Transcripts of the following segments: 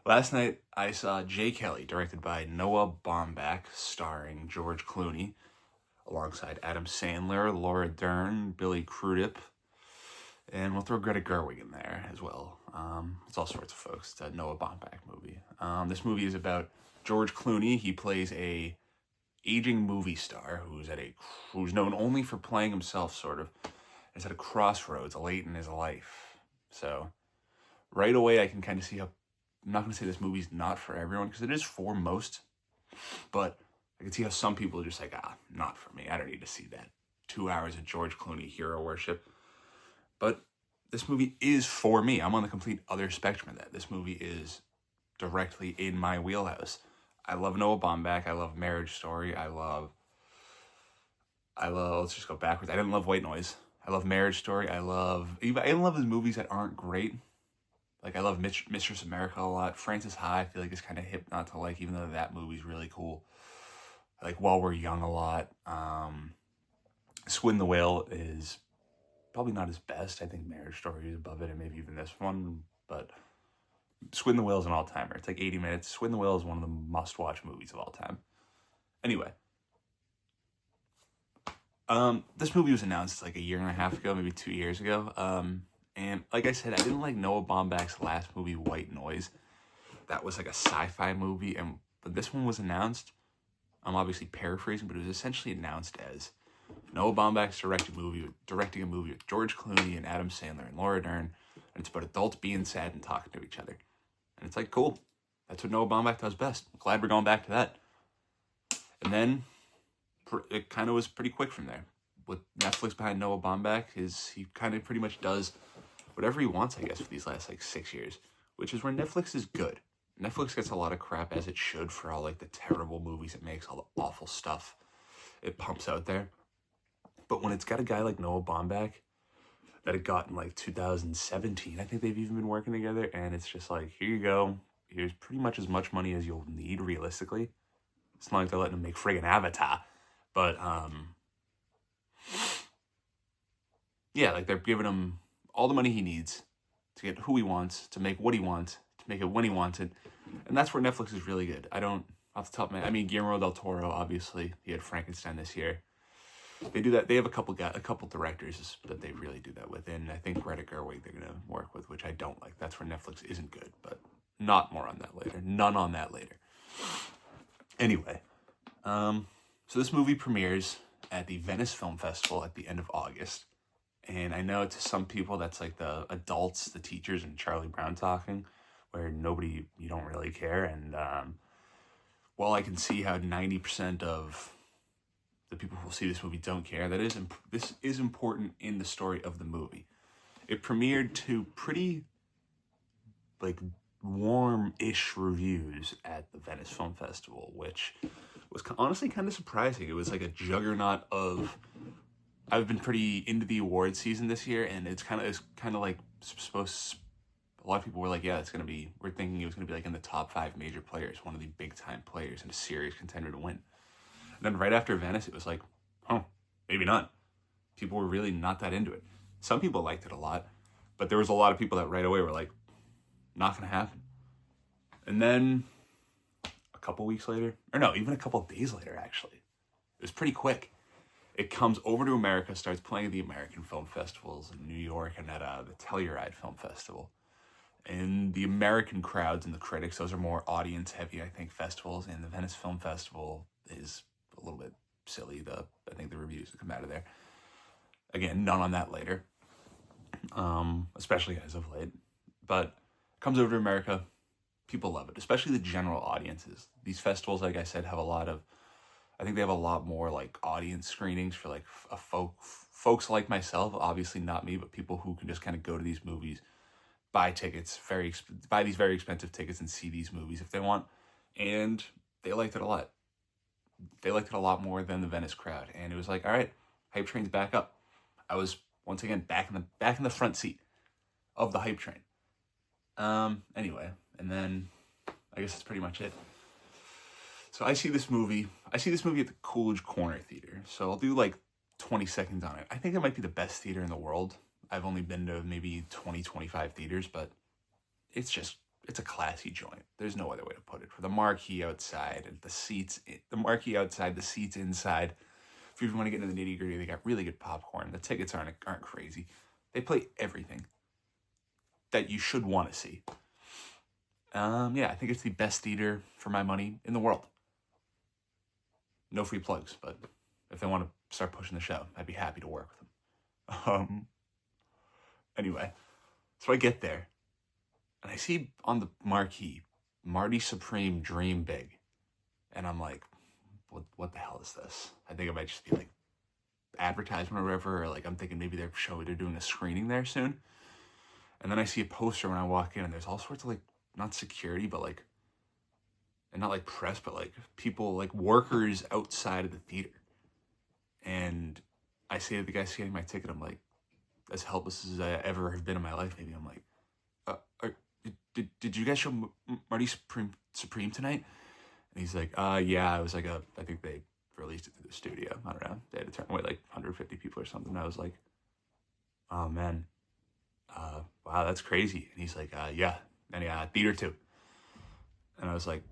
Last night, I saw Jay Kelly, directed by Noah Baumbach, starring George Clooney, alongside Adam Sandler, Laura Dern, Billy Crudup, and we'll throw Greta Gerwig in there as well. It's all sorts of folks. It's a Noah Baumbach movie. This movie is about George Clooney. He plays a aging movie star who's known only for playing himself, sort of. Is at a crossroads late in his life. So right away, I can kind of see how. I'm not going to say this movie's not for everyone because it is for most, but I can see how some people are just like, not for me. I don't need to see that 2 hours of George Clooney hero worship. But this movie is for me. I'm on the complete other spectrum of that. This movie is directly in my wheelhouse. I love Noah Baumbach. I love Marriage Story. I love. Let's just go backwards. I didn't love White Noise. I love Marriage Story. I love those movies that aren't great. Like, I love Mistress America a lot. Frances Ha, I feel like, is kind of hip not to like, even though that movie's really cool. I like While We're Young a lot. Squid and the Whale is probably not his best. I think Marriage Story is above it, and maybe even this one. But Squid and the Whale is an all-timer. It's like 80 minutes. Squid and the Whale is one of the must-watch movies of all time. Anyway. This movie was announced like a year and a half ago, maybe 2 years ago. And like I said, I didn't like Noah Baumbach's last movie, White Noise. That was like a sci-fi movie, and when this one was announced, I'm obviously paraphrasing, but it was essentially announced as Noah Baumbach's directing a movie with George Clooney and Adam Sandler and Laura Dern, and it's about adults being sad and talking to each other. And it's like, cool. That's what Noah Baumbach does best. I'm glad we're going back to that. And then it kind of was pretty quick from there. With Netflix behind Noah Baumbach, he kind of pretty much does whatever he wants, I guess, for these last, 6 years, which is where Netflix is good. Netflix gets a lot of crap, as it should, for all, the terrible movies it makes, all the awful stuff it pumps out there. But when it's got a guy like Noah Baumbach that it got in, 2017, I think they've even been working together, and it's just like, here you go. Here's pretty much as much money as you'll need, realistically. It's not like they're letting him make friggin' Avatar. But, yeah, they're giving him all the money he needs to get who he wants, to make what he wants, to make it when he wants it. And that's where Netflix is really good. Off the top of my head, Guillermo del Toro, obviously. He had Frankenstein this year. They do that. They have a couple directors that they really do that with. And I think Greta Gerwig they're going to work with, which I don't like. That's where Netflix isn't good. But not more on that later. None on that later. Anyway, so this movie premieres at the Venice Film Festival at the end of August. And I know to some people that's like the adults, the teachers, and Charlie Brown talking, where you don't really care. And while I can see how 90% of the people who will see this movie don't care, this is important in the story of the movie. It premiered to pretty warm-ish reviews at the Venice Film Festival, which was honestly kind of surprising. It was like a juggernaut of. I've been pretty into the award season this year, and it's kind of like supposed. A lot of people were like, "Yeah, we're thinking it was gonna be in the top 5 major players, one of the big time players, and a serious contender to win." And then right after Venice, it was like, "Oh, maybe not." People were really not that into it. Some people liked it a lot, but there was a lot of people that right away were like, "Not gonna happen." And then a couple weeks later, or no, even a couple days later, actually, it was pretty quick. It comes over to America, starts playing at the American film festivals in New York and at the Telluride Film Festival. And the American crowds and the critics, those are more audience-heavy, I think, festivals. And the Venice Film Festival is a little bit silly, I think the reviews that come out of there. Again, none on that later, especially as of late. But it comes over to America. People love it, especially the general audiences. These festivals, like I said, I think they have a lot more audience screenings for folks like myself, obviously not me, but people who can just kind of go to these movies, buy tickets, buy these very expensive tickets and see these movies if they want. And they liked it a lot. They liked it a lot more than the Venice crowd. And it was like, all right, hype train's back up. I was once again back in the front seat of the hype train. Anyway, and then I guess that's pretty much it. So I see this movie at the Coolidge Corner Theater. So I'll do 20 seconds on it. I think it might be the best theater in the world. I've only been to maybe 20, 25 theaters, but it's just it's a classy joint. There's no other way to put it. For the marquee outside and the seats, the marquee outside, the seats inside. If you want to get into the nitty gritty, they got really good popcorn. The tickets aren't crazy. They play everything that you should want to see. Yeah, I think it's the best theater for my money in the world. No free plugs, but if they want to start pushing the show, I'd be happy to work with them. Anyway, so I get there, and I see on the marquee, Marty Supreme Dream Big. And I'm like, what the hell is this? I think it might just be like advertisement or whatever, or like I'm thinking maybe they're doing a screening there soon. And then I see a poster when I walk in, and there's all sorts of like, not security, but like, and not like press, but like people, like workers outside of the theater. And I say to the guy scanning my ticket, I'm like, as helpless as I ever have been in my life, maybe, I'm like, did you guys show Marty Supreme tonight? And he's like, yeah, it was like I think they released it through the studio. I don't know. They had to turn away like 150 people or something. I was like, oh man, wow, that's crazy. And he's like, yeah, and yeah, theater too. And I was like,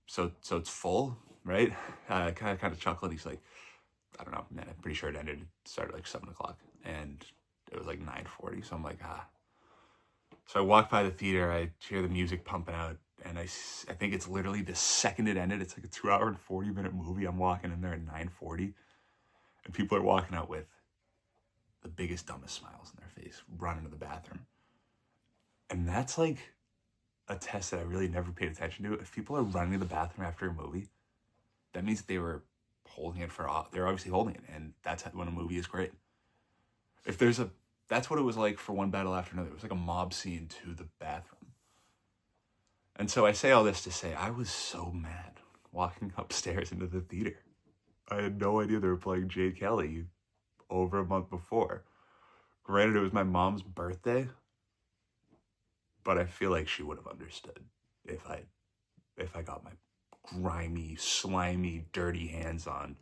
so it's full, right? Kind of chuckled. He's like, I don't know, man, I'm pretty sure it started like 7 o'clock, and it was like 9:40. So I'm like, So I walk by the theater, I hear the music pumping out, and I think it's literally the second it ended. It's like a 2-hour and 40-minute movie. I'm walking in there at 9:40, and people are walking out with the biggest, dumbest smiles on their face, running to the bathroom. And that's like a test that I really never paid attention to. If people are running to the bathroom after a movie, that means they were holding it they're obviously holding it, and that's when a movie is great. That's what it was like for One Battle After Another. It was like a mob scene to the bathroom. And so I say all this to say I was so mad walking upstairs into the theater. I had no idea they were playing J. Kelly over a month before. Granted, it was my mom's birthday, but I feel like she would have understood if I got my grimy, slimy, dirty hands on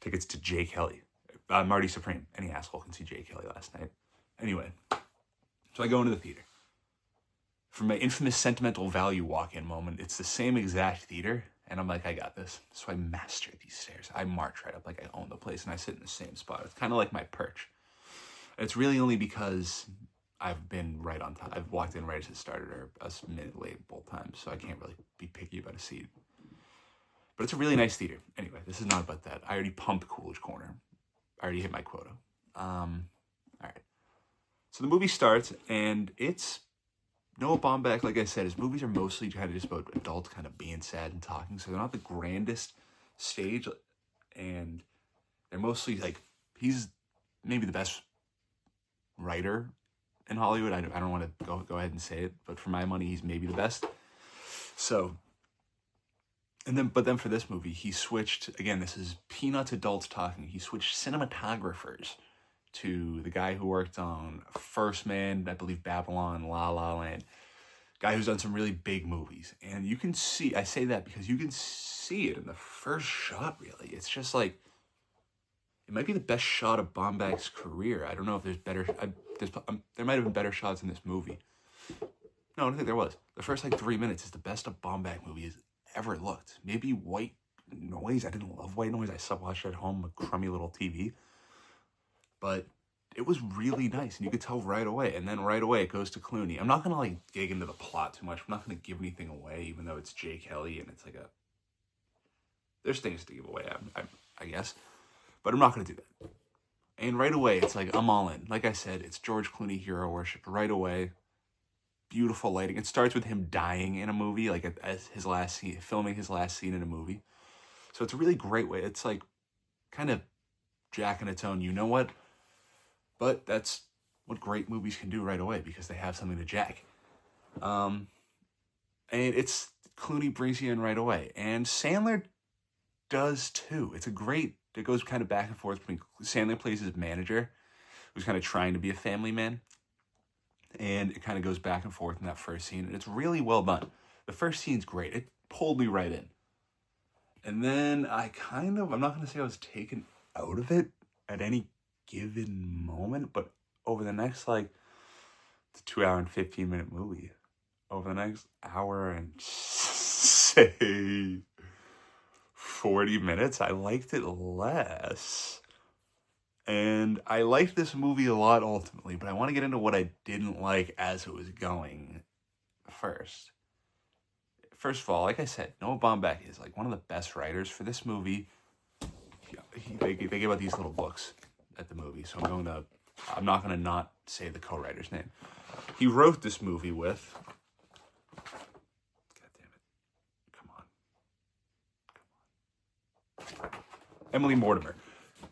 tickets to J. Kelly. Marty Supreme. Any asshole can see J. Kelly last night. Anyway, so I go into the theater. For my infamous sentimental value walk-in moment, it's the same exact theater, and I'm like, I got this. So I master these stairs. I march right up like I own the place, and I sit in the same spot. It's kind of like my perch. And it's really only because I've been right on time. I've walked in right as it started, or a minute late both times, so I can't really be picky about a seat. But it's a really nice theater. Anyway, this is not about that. I already pumped Coolidge Corner. I already hit my quota. All right. So the movie starts, and it's Noah Baumbach. Like I said, his movies are mostly kind of just about adults kind of being sad and talking. So they're not the grandest stage, and they're mostly like, he's maybe the best writer in Hollywood. I don't want to go ahead and say it, but for my money, he's maybe the best. So, but then for this movie, he switched, again, this is Peanuts adults talking. He switched cinematographers to the guy who worked on First Man, I believe Babylon, La La Land, guy who's done some really big movies. And you can see, I say that because you can see it in the first shot, really. It's just like, it might be the best shot of Baumbach's career. I don't know if there's better, there might have been better shots in this movie. No, I don't think there was. The first like 3 minutes is the best a Baumbach movie has ever looked. Maybe White Noise. I didn't love White Noise. I watched it at home, a crummy little TV. But it was really nice, and you could tell right away. And then right away it goes to Clooney. I'm not going to like dig into the plot too much. I'm not going to give anything away, even though it's J. Kelly and it's like there's things to give away, I guess. But I'm not going to do that. And right away, it's like, I'm all in. Like I said, it's George Clooney hero worship right away. Beautiful lighting. It starts with him dying in a movie, like as his last scene, filming his last scene in a movie. So it's a really great way. It's like kind of jacking its own, you know what? But that's what great movies can do right away, because they have something to jack. And it's Clooney brings you in right away. And Sandler does too. It goes kind of back and forth between Sandler plays his manager, who's kind of trying to be a family man. And it kind of goes back and forth in that first scene. And it's really well done. The first scene's great. It pulled me right in. And then I'm not going to say I was taken out of it at any given moment, but over the next, the 2-hour and 15-minute movie, over the next hour and say 40 minutes, I liked it less. And I liked this movie a lot ultimately, but I want to get into what I didn't like as it was going first. First of all, like I said, Noah Baumbach is like one of the best writers for this movie. They give out these little books at the movie, so I'm not gonna not say the co-writer's name. He wrote this movie with, God damn it, come on, Emily Mortimer.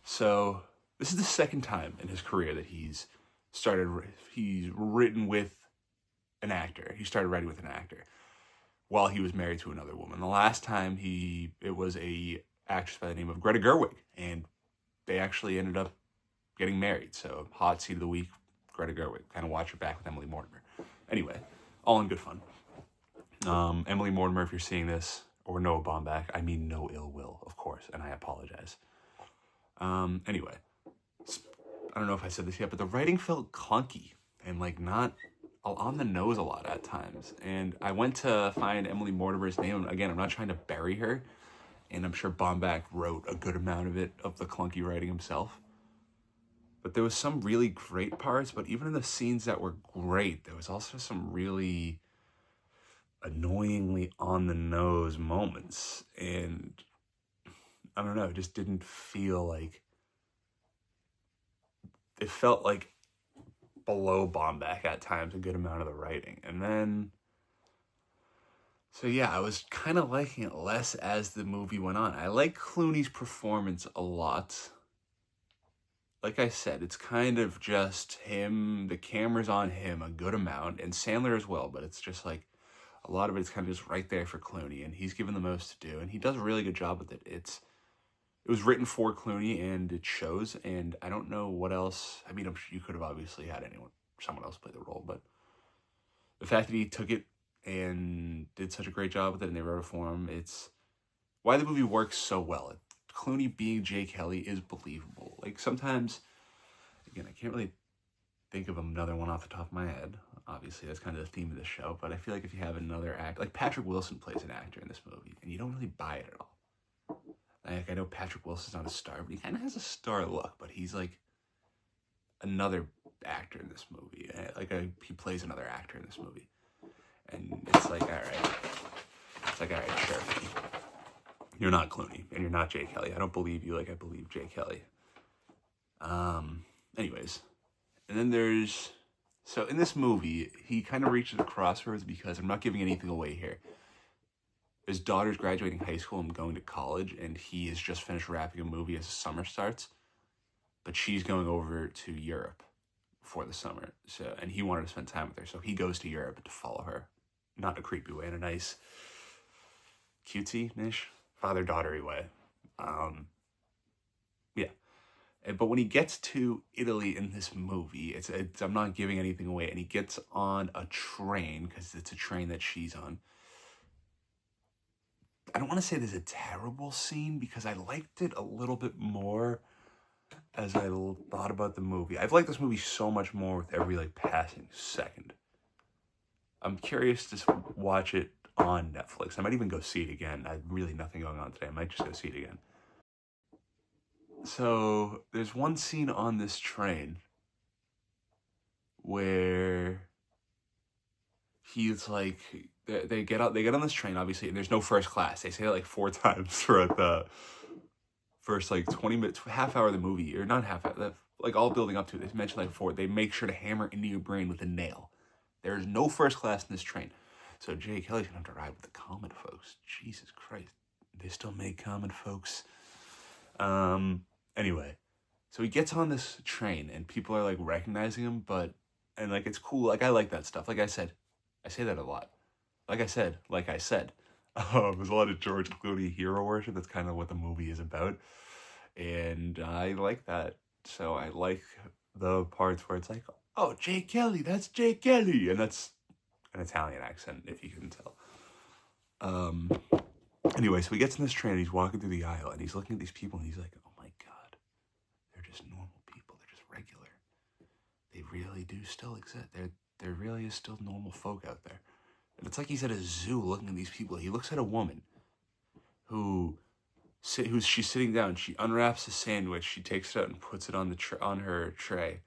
So this is the second time in his career that he's written with an actor. He started writing with an actor while he was married to another woman. The last time it was a actress by the name of Greta Gerwig, and they actually ended up getting married. So hot seat of the week, Greta Gerwig. Kind of watch her back with Emily Mortimer. Anyway, all in good fun. Emily Mortimer, if you're seeing this, or Noah Baumbach, I mean no ill will, of course, and I apologize. Anyway, I don't know if I said this yet, but the writing felt clunky and like not on the nose a lot at times. And I went to find Emily Mortimer's name. Again, I'm not trying to bury her, and I'm sure Baumbach wrote a good amount of it, of the clunky writing himself. But there was some really great parts, but even in the scenes that were great, there was also some really annoyingly on the nose moments. And I don't know, it just didn't feel like, it felt like below Baumbach at times, a good amount of the writing. And then, so yeah, I was kind of liking it less as the movie went on. I like Clooney's performance a lot. Like I said, it's kind of just him, the camera's on him a good amount, and Sandler as well, but it's just like, a lot of it's kind of just right there for Clooney, and he's given the most to do, and he does a really good job with it. It was written for Clooney, and it shows, and I don't know what else. I mean, I'm sure you could have obviously had someone else play the role, but the fact that he took it and did such a great job with it, and they wrote it for him, it's why the movie works so well. Clooney being Jay Kelly is believable. Like, sometimes, again, I can't really think of another one off the top of my head. Obviously, that's kind of the theme of the show, but I feel like if you have another act, like Patrick Wilson plays an actor in this movie, and you don't really buy it at all. Like, I know Patrick Wilson's not a star, but he kind of has a star look, but he's like another actor in this movie. He plays another actor in this movie. And it's like, all right. It's like, all right, sure. You're not Clooney, and you're not Jay Kelly. I don't believe you like I believe Jay Kelly. Anyways. And then so in this movie, he kind of reaches a crossroads because I'm not giving anything away here. His daughter's graduating high school and going to college, and he has just finished wrapping a movie as the summer starts. But she's going over to Europe for the summer. And he wanted to spend time with her, so he goes to Europe to follow her. Not in a creepy way, in a nice, cutesy-ish, father-daughtery way. Yeah. But when he gets to Italy in this movie, I'm not giving anything away, and he gets on a train, because it's a train that she's on. I don't want to say there's a terrible scene, because I liked it a little bit more as I thought about the movie. I've liked this movie so much more with every passing second. I'm curious to watch it on Netflix. I might even go see it again. I have really nothing going on today. I might just go see it again. So there's one scene on this train where he's like, they get on this train, obviously, and there's no first class. They say it like 4 times throughout the first 20 minutes, half hour of the movie, or not half hour, all building up to it. They mention 4. They make sure to hammer into your brain with a nail. There's no first class in this train. So Jay Kelly's gonna have to ride with the common folks. Jesus Christ. They still make common folks. Anyway, so he gets on this train and people are recognizing him, and it's cool. I like that stuff. Like I said, I say that a lot. Like I said, there's a lot of George Clooney hero worship. That's kind of what the movie is about. And I like that. So I like the parts where it's like, oh, Jay Kelly, that's Jay Kelly. And that's an Italian accent, if you can tell. Anyway, so he gets in this train and he's walking through the aisle and he's looking at these people and he's like, oh my God, they're just normal people. They're just regular. They really do still exist. There really is still normal folk out there. And it's like he's at a zoo looking at these people. He looks at a woman who she's sitting down. She unwraps a sandwich. She takes it out and puts it on on her tray.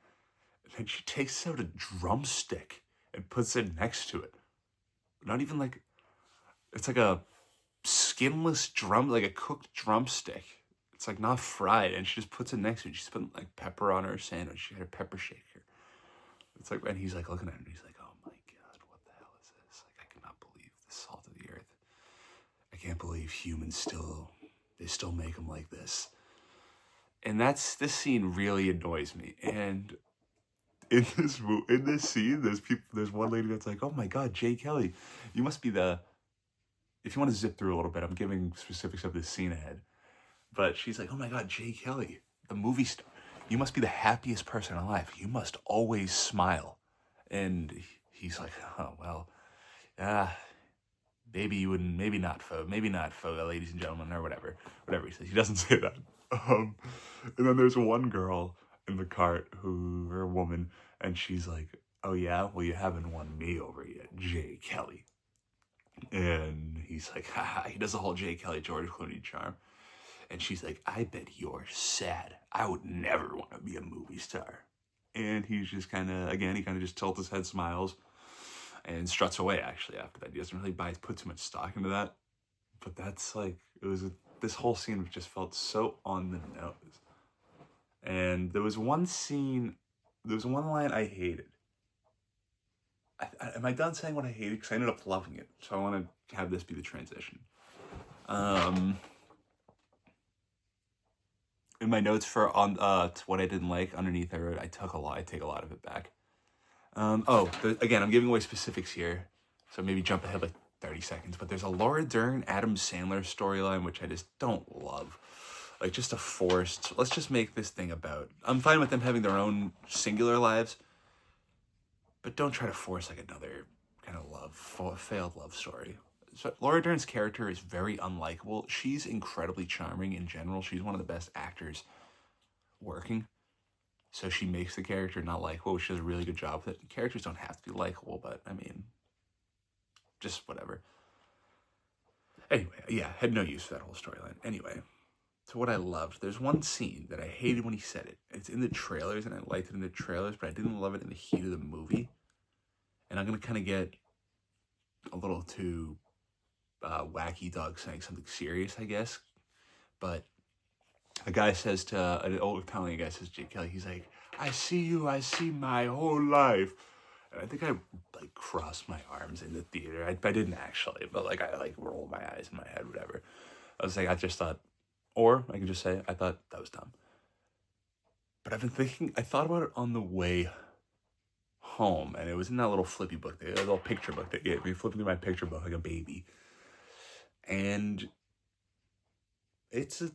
And then she takes out a drumstick and puts it next to it. Not even like, it's like a skinless like a cooked drumstick. It's like not fried, and she just puts it next to it. She's putting like pepper on her sandwich. She had a pepper shaker. It's like, and he's like looking at her, and he's like, "Oh my god, what the hell is this? Like, I cannot believe the salt of the earth. I can't believe humans still make them like this." And this scene really annoys me. And in this scene, there's one lady that's like, "Oh my god, Jay Kelly, you must be the." If you want to zip through a little bit, I'm giving specifics of this scene ahead. But she's like, "Oh my god, Jay Kelly, the movie star. You must be the happiest person alive. You must always smile." And he's like, "Oh, well, maybe you wouldn't, maybe not, ladies and gentlemen," or whatever he says. He doesn't say that. And then there's one girl in the cart or a woman, and she's like, "Oh yeah, well, you haven't won me over yet, Jay Kelly." And he's like, haha, he does the whole Jay Kelly, George Clooney charm. And she's like, "I bet you're sad. I would never want to be a movie star." And he's just kind of just tilts his head, smiles, and struts away, actually, after that. He doesn't really put too much stock into that. But that's like, this whole scene just felt so on the nose. And there was one line I hated. Am I done saying what I hated? Because I ended up loving it. So I want to have this be the transition. In my notes for what I didn't like, underneath I wrote, I take a lot of it back. Again, I'm giving away specifics here, so maybe jump ahead like 30 seconds. But there's a Laura Dern, Adam Sandler storyline, which I just don't love. Like, just a forced, let's just make this thing about. I'm fine with them having their own singular lives, but don't try to force like another kind of failed love story. So Laura Dern's character is very unlikable. She's incredibly charming in general. She's one of the best actors working. So she makes the character not likable, which does a really good job with it. Characters don't have to be likable, but I mean, just whatever. Anyway, yeah, had no use for that whole storyline. Anyway, so what I loved, there's one scene that I hated when he said it. It's in the trailers, and I liked it in the trailers, but I didn't love it in the heat of the movie. And I'm going to kind of get a little too wacky dog saying something serious, I guess. But a guy says to, an old Italian guy says, Jay Kelly, he's like, I see my whole life. And I think I like crossed my arms in the theater. I didn't actually, but like I like rolled my eyes in my head, whatever. I was like, I just thought, or I could just say, I thought that was dumb. But I thought about it on the way home, and it was in that little flippy book, that little picture book they gave me, flipping through my picture book like a baby. And it's a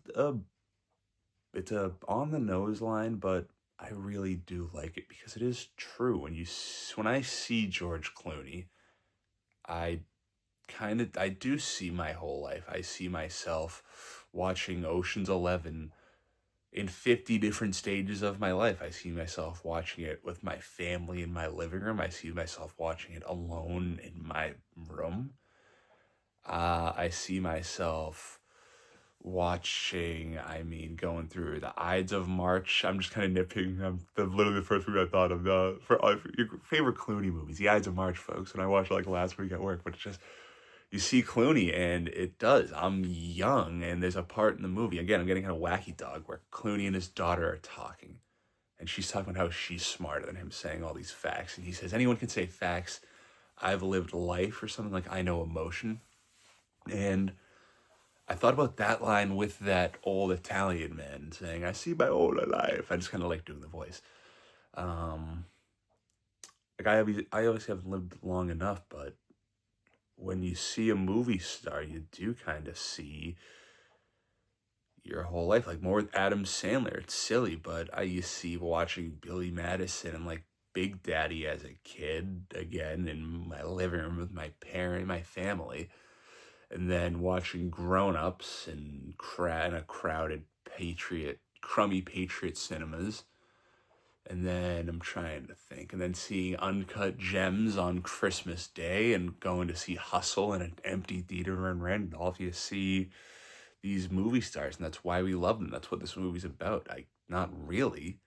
on the nose line, but I really do like it because it is true. When I see George Clooney, I do see my whole life. I see myself watching Ocean's 11 in 50 different stages of my life. I see myself watching it with my family in my living room. I see myself watching it alone in my room. I see myself going through the Ides of March. I'm just kind of nitpicking. Literally the first movie I thought of for your favorite Clooney movies, the Ides of March, folks. And I watched it like last week at work, but it's just, you see Clooney, and it does. I'm young, and there's a part in the movie, again, I'm getting kind of wacky dog, where Clooney and his daughter are talking, and she's talking about how she's smarter than him, saying all these facts, and he says, anyone can say facts. I've lived life, or something like, I know emotion. And I thought about that line with that old Italian man saying, I see my whole life. I just kind of like doing the voice. Like I obviously haven't lived long enough, but when you see a movie star, you do kind of see your whole life. Like more with Adam Sandler, it's silly, but I used to see watching Billy Madison and like Big Daddy as a kid, again, in my living room with my family. And then watching Grown Ups in a crowded crummy Patriot cinemas. And then I'm trying to think. And then seeing Uncut Gems on Christmas Day and going to see Hustle in an empty theater in Randolph. You see these movie stars, and that's why we love them. That's what this movie's about. Not really.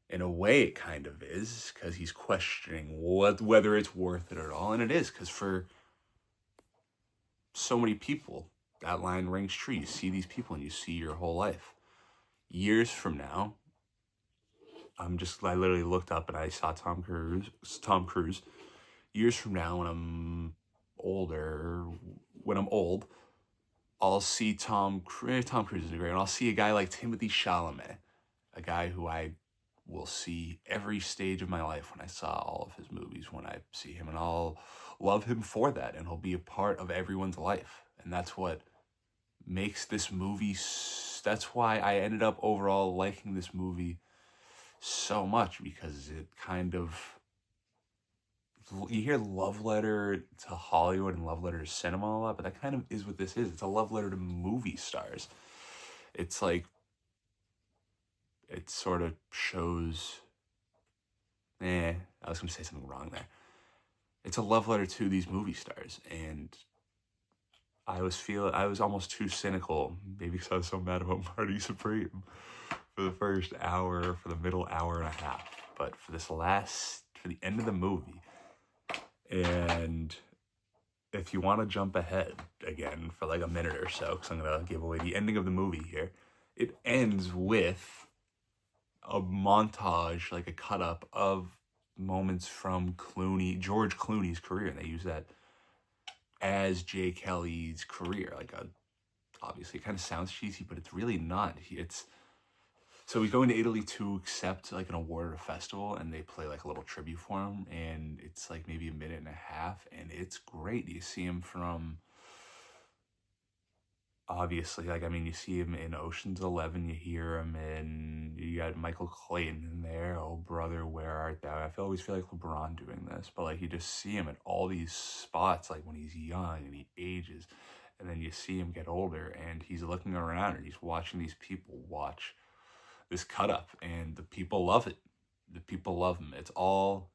In a way, it kind of is, because he's questioning whether it's worth it at all. And it is, because for so many people, that line rings true. You see these people and you see your whole life. Years from now, I literally looked up and I saw Tom Cruise. Years from now, when I'm old, I'll see Tom Cruise is great, and I'll see a guy like Timothy Chalamet, a guy who I will see every stage of my life when I saw all of his movies, when I see him, and I'll love him for that, and he'll be a part of everyone's life. And that's what makes this movie, that's why I ended up overall liking this movie so much, because it kind of, you hear love letter to Hollywood and love letter to cinema a lot, but that kind of is what this is. It's a love letter to movie stars. It's like, it sort of shows, I was going to say something wrong there. It's a love letter to these movie stars, and I was almost too cynical, maybe because I was so mad about Marty Supreme for the first hour, for the middle hour and a half, but for the end of the movie. And if you want to jump ahead again for like a minute or so, because I'm going to give away the ending of the movie here, it ends with a montage, like a cut up of moments from George Clooney's career, and they use that as Jay Kelly's career. Obviously, it kind of sounds cheesy, but it's really not. So he's going to Italy to accept like an award at a festival, and they play like a little tribute for him, and it's like maybe a minute and a half, and it's great. You see him from, obviously, you see him in Ocean's 11, you got Michael Clayton in there, Oh Brother, Where Art Thou? I always feel like LeBron doing this, but you just see him at all these spots, like when he's young and he ages, and then you see him get older, and he's looking around and he's watching these people watch this cut up, and the people love it. The people love him. It's all,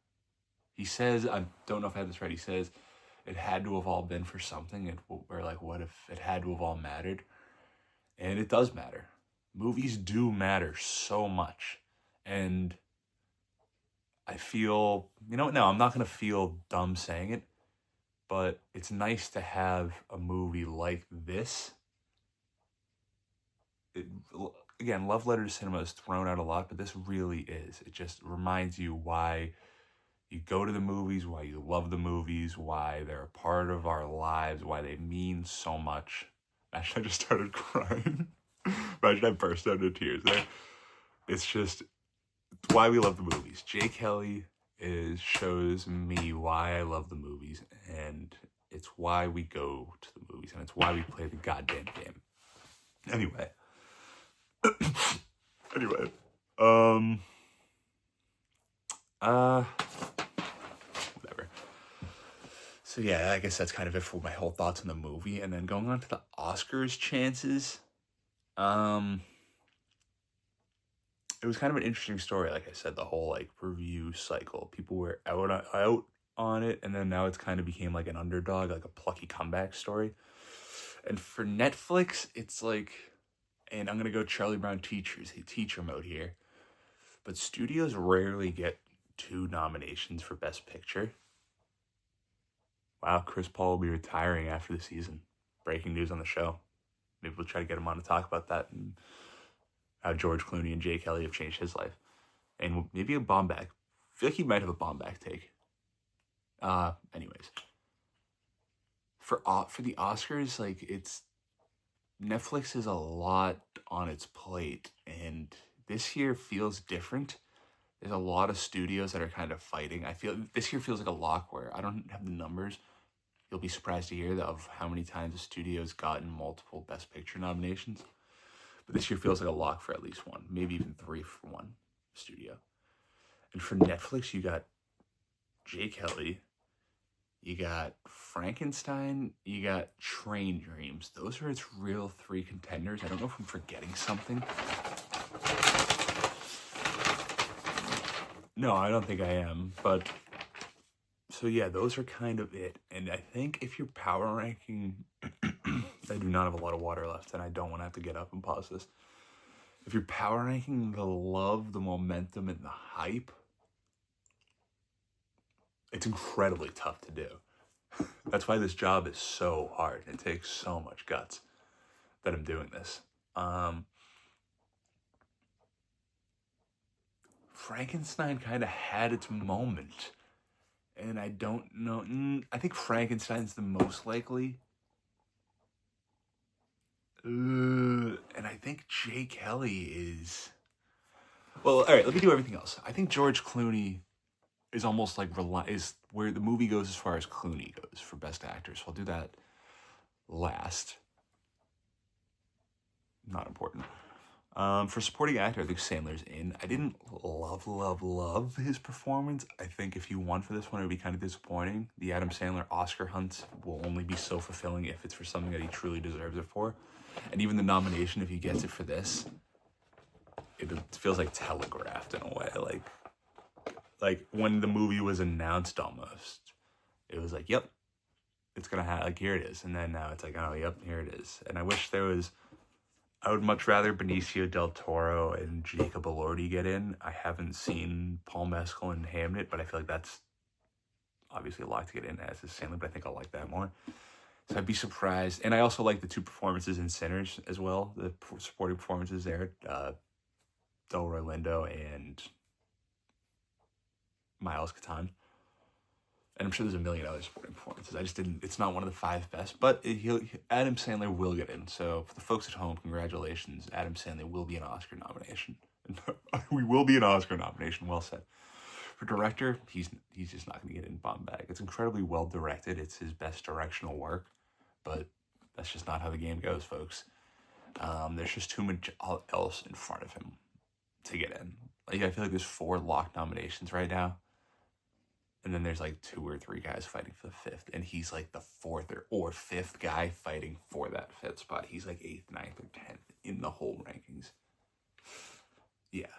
he says, I don't know if I have this right, he says, it had to have all been for something, what if it had to have all mattered? And it does matter. Movies do matter so much. And I feel, no, I'm not going to feel dumb saying it, but it's nice to have a movie like this. Again, love letter to cinema is thrown out a lot, but this really is. It just reminds you why you go to the movies, why you love the movies, why they're a part of our lives, why they mean so much. Actually, I just started crying. Imagine I burst out into tears there. It's why we love the movies. Jay Kelly shows me why I love the movies, and it's why we go to the movies, and it's why we play the goddamn game. Anyway. Whatever. So yeah, I guess that's kind of it for my whole thoughts on the movie. And then going on to the Oscars chances, it was kind of an interesting story. Like I said, the whole review cycle, people were out on it, and then now it's kind of became like an underdog, like a plucky comeback story. And for Netflix, it's and I'm gonna go Charlie Brown teacher mode here, but studios rarely get 2 nominations for Best Picture. Wow, Chris Paul will be retiring after the season. Breaking news on the show. Maybe we'll try to get him on to talk about that and how George Clooney and Jay Kelly have changed his life. And maybe a Baumbach. I feel like he might have a Baumbach take. Anyways. For the Oscars, it's Netflix is a lot on its plate, and this year feels different. There's a lot of studios that are kind of fighting. I feel this year feels like a lock where I don't have the numbers. You'll be surprised to hear of how many times a studio's gotten multiple Best Picture nominations. But this year feels like a lock for at least one, maybe even 3 for one studio. And for Netflix, you got Jay Kelly, you got Frankenstein, you got Train Dreams. Those are its real 3 contenders. I don't know if I'm forgetting something. No, I don't think I am. But so yeah, those are kind of it. And I think if you're power ranking, I do not have a lot of water left, and I don't want to have to get up and pause this. If you're power ranking the love, the momentum, and the hype, it's incredibly tough to do. That's why this job is so hard. It takes so much guts that I'm doing this. Frankenstein kind of had its moment. And I don't know. I think Frankenstein's the most likely. And I think Jay Kelly is. Well, all right, let me do everything else. I think George Clooney is almost like is where the movie goes as far as Clooney goes for Best Actor. So I'll do that last. Not important. For supporting actor, I think Sandler's in. I didn't love his performance. I think if he won for this one, it would be kind of disappointing. The Adam Sandler Oscar hunt will only be so fulfilling if it's for something that he truly deserves it for. And even the nomination, if he gets it for this, it feels like telegraphed in a way. Like when the movie was announced almost, it was like, yep, it's gonna have, like, here it is. And then now it's like, oh, yep, here it is. And I wish there was, I would much rather Benicio del Toro and Jacob Elordi get in. I haven't seen Paul Mescal and Hamnet, but I feel like that's obviously a lot to get in as is Sandler, but I think I'll like that more. So I'd be surprised. And I also like the two performances in Sinners as well, the supporting performances there. Delroy Lindo and Miles Catan. And I'm sure there's a million other supporting performances. I just didn't, it's not one of the 5 best, but Adam Sandler will get in. So for the folks at home, congratulations. Adam Sandler will be an Oscar nomination. We will be an Oscar nomination, well said. For director, he's just not going to get in Baumbach. It's incredibly well directed. It's his best directional work, but that's just not how the game goes, folks. There's just too much else in front of him to get in. Like, I feel like there's 4 locked nominations right now. And then there's like 2 or 3 guys fighting for the 5th. And he's like the 4th or 5th guy fighting for that 5th spot. He's like 8th, 9th, or 10th in the whole rankings. Yeah.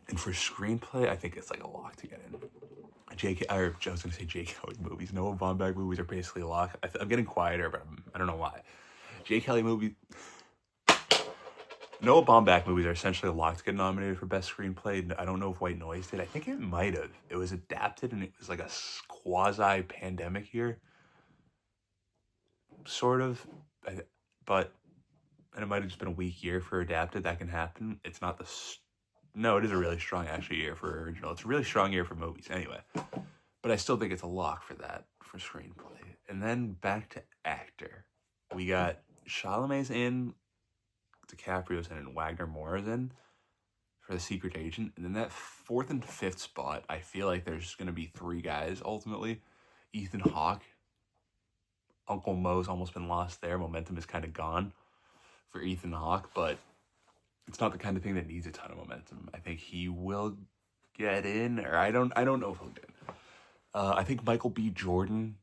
And for screenplay, I think it's like a lock to get in. I was going to say Jay Kelly movies. Noah Baumbach movies are basically a lock. I'm getting quieter, but I don't know why. Jay Kelly movies... Noah Baumbach movies are essentially a lock to get nominated for Best Screenplay. I don't know if White Noise did. I think it might have. It was adapted, and it was like a quasi-pandemic year. Sort of. But... And it might have just been a weak year for adapted. That can happen. It's not the... No, it is a really strong, actually, year for original. It's a really strong year for movies, anyway. But I still think it's a lock for that, for screenplay. And then back to actor. We got Chalamet's in, DiCaprio's in, and Wagner Moura's in for The Secret Agent. And then that 4th and 5th spot, I feel like there's going to be 3 guys, ultimately. Ethan Hawke. Uncle Mo's almost been lost there. Momentum is kind of gone for Ethan Hawke, but it's not the kind of thing that needs a ton of momentum. I think he will get in, or I don't know if he'll get in. I think Michael B. Jordan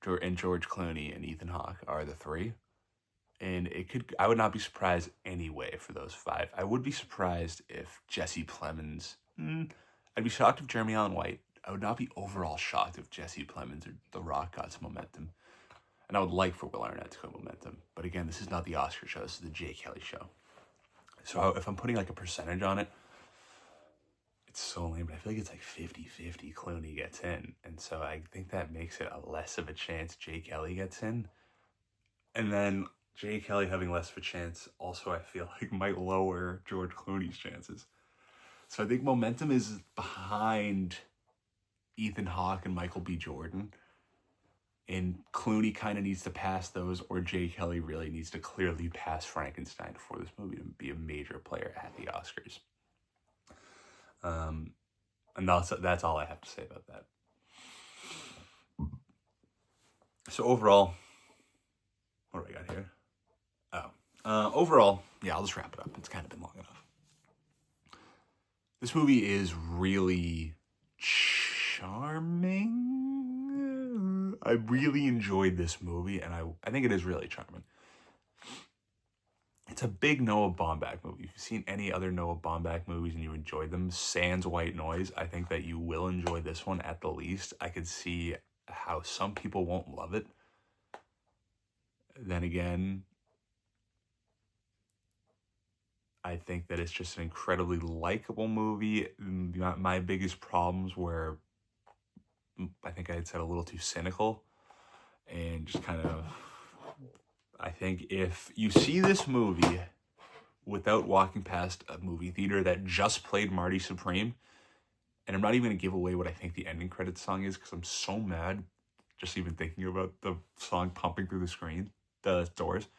and George Clooney and Ethan Hawke are the 3. And I would not be surprised anyway for those 5. I would be surprised if Jesse Plemons, I'd be shocked if Jeremy Allen White. I would not be overall shocked if Jesse Plemons or The Rock got some momentum. And I would like for Will Arnett to get momentum. But again, this is not the Oscar show, this is the Jay Kelly show. So if I'm putting like a percentage on it, it's so lame, but I feel like it's like 50-50 Clooney gets in. And so I think that makes it a less of a chance Jay Kelly gets in. And then Jay Kelly having less of a chance also, I feel like, might lower George Clooney's chances. So I think momentum is behind Ethan Hawke and Michael B. Jordan. And Clooney kind of needs to pass those, or Jay Kelly really needs to clearly pass Frankenstein for this movie to be a major player at the Oscars. And that's all I have to say about that. So overall, what do I got here? Overall, yeah, I'll just wrap it up. It's kind of been long enough. This movie is really charming. I really enjoyed this movie, and I think it is really charming. It's a big Noah Baumbach movie. If you've seen any other Noah Baumbach movies and you enjoyed them, sans White Noise, I think that you will enjoy this one at the least. I could see how some people won't love it. Then again, I think that it's just an incredibly likable movie. My biggest problems were, I think I had said, a little too cynical and just kind of, I think if you see this movie without walking past a movie theater that just played Marty Supreme, and I'm not even going to give away what I think the ending credits song is because I'm so mad just even thinking about the song pumping through the doors.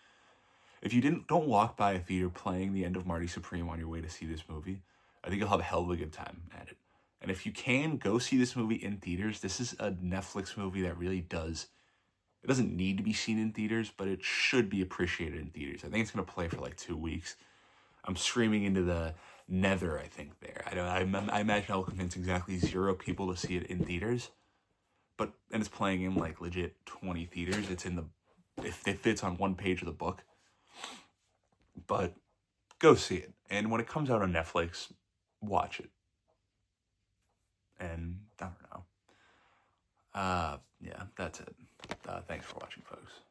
If you don't walk by a theater playing the end of Marty Supreme on your way to see this movie, I think you'll have a hell of a good time at it. And if you can, go see this movie in theaters. This is a Netflix movie that really it doesn't need to be seen in theaters, but it should be appreciated in theaters. I think it's going to play for like 2 weeks. I'm screaming into the nether, I think, there. I imagine I'll convince exactly 0 people to see it in theaters. And it's playing in like legit 20 theaters. It fits on one page of the book. But go see it. And when it comes out on Netflix, watch it. And I don't know. Yeah, that's it. Thanks for watching, folks.